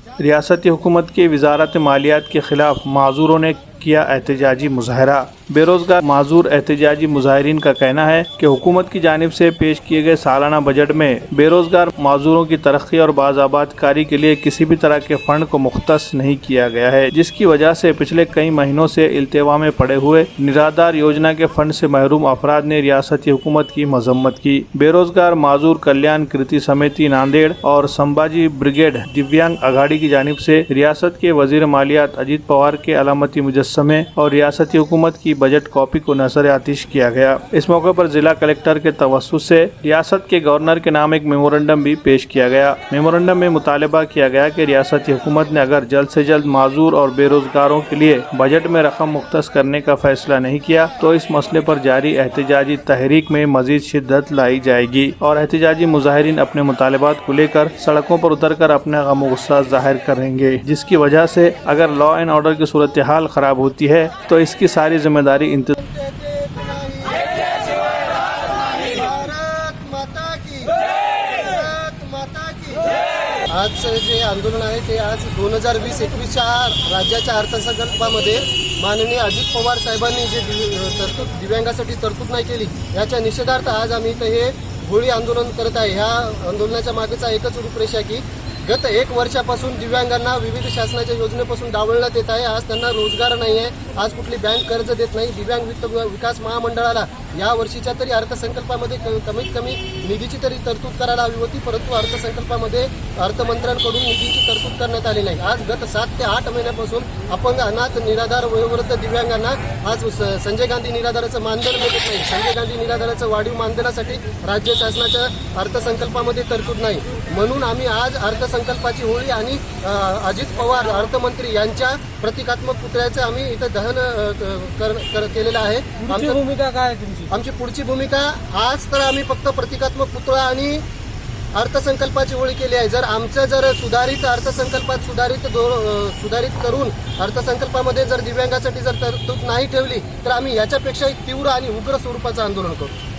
ریاستی حکومت کی وزارت مالیات کے خلاف معذوروں نے کیا احتجاجی مظاہرہ۔ بے روزگار معذور احتجاجی مظاہرین کا کہنا ہے کہ حکومت کی جانب سے پیش کیے گئے سالانہ بجٹ میں بے روزگار معذوروں کی ترقی اور بازآباد کاری کے لیے کسی بھی طرح کے فنڈ کو مختص نہیں کیا گیا ہے، جس کی وجہ سے پچھلے کئی مہینوں سے التوا میں پڑے ہوئے نرادار یوجنا کے فنڈ سے محروم افراد نے ریاستی حکومت کی مذمت کی۔ بے روزگار معذور کلیان کرتی سمیتی ناندیڑ اور سمبھاجی بریگیڈ دیویانگ اگھاڑی کی جانب سے ریاست کے وزیر مالیات اجیت پوار کے علامتی مجسمے اور ریاستی حکومت کی بجٹ کاپی کو نظر آتش کیا گیا۔ اس موقع پر ضلع کلکٹر کے توسط سے ریاست کے گورنر کے نام ایک میمورنڈم بھی پیش کیا گیا۔ میمورنڈم میں مطالبہ کیا گیا کہ ریاستی حکومت نے اگر جلد سے جلد معذور اور بے روزگاروں کے لیے بجٹ میں رقم مختص کرنے کا فیصلہ نہیں کیا تو اس مسئلے پر جاری احتجاجی تحریک میں مزید شدت لائی جائے گی اور احتجاجی مظاہرین اپنے مطالبات کو لے کر سڑکوں پر اتر کر اپنا غم و غصہ ظاہر کریں گے، جس کی وجہ سے اگر لا اینڈ آرڈر کی صورتحال خراب ہوتی ہے تو اس کی ساری ذمہ داری आजचं जे आंदोलन आहे ते आज 2020-21च्या राज्याच्या अर्थसंकल्पामध्ये माननीय अजित पवार साहेबांनी जे दिव्यांगासाठी तरतूद नाही केली याच्या निषेधार्थ आज आम्ही इथे हे होळी आंदोलन करत आहे। ह्या आंदोलनाच्या मागेचा एकच रूपरेषा की गत 1 वर्षापासून दिव्यांगांना विविध शासनाच्या योजनेपासून डावलण्यात येत आहे। आज त्यांना रोजगार नाही आहे, आज कुठली बँक कर्ज देत नाही। दिव्यांग वित्त विकास महामंडळाला या वर्षीच्या तरी अर्थसंकल्पामध्ये कमीत कमी निधीची तरी तरतूद करायला हवी होती, परंतु अर्थसंकल्पामध्ये अर्थमंत्र्यांकडून निधीची तरतूद करण्यात आली नाही। आज गत 7 ते 8 महिन्यापासून अपंग, अनाथ, निराधार, वयोवृद्ध दिव्यांगांना आज संजय गांधी निराधाराचं मानधन मिळत नाही। संजय गांधी निराधाराचं वाढीव मानधनासाठी राज्य शासनाच्या अर्थसंकल्पामध्ये तरतूद नाही, म्हणून आम्ही आज अर्थसंकल्पाची होळी आणि अजित पवार अर्थमंत्री यांच्या प्रतिकात्मक पुतळ्याचे आम्ही इथे दहन केलेलं आहे। आमची भूमिका काय आहे तुमची? आमची पुढची भूमिका आज तर आम्ही फक्त प्रतिकात्मक पुतळा आणि अर्थसंकल्पाची होळी केली आहे। जर आमचं सुधारित अर्थसंकल्पात सुधारित करून अर्थसंकल्पामध्ये जर दिव्यांगासाठी जर तरतूद नाही ठेवली तर आम्ही याच्यापेक्षा तीव्र आणि उग्र स्वरूपाचं आंदोलन करू।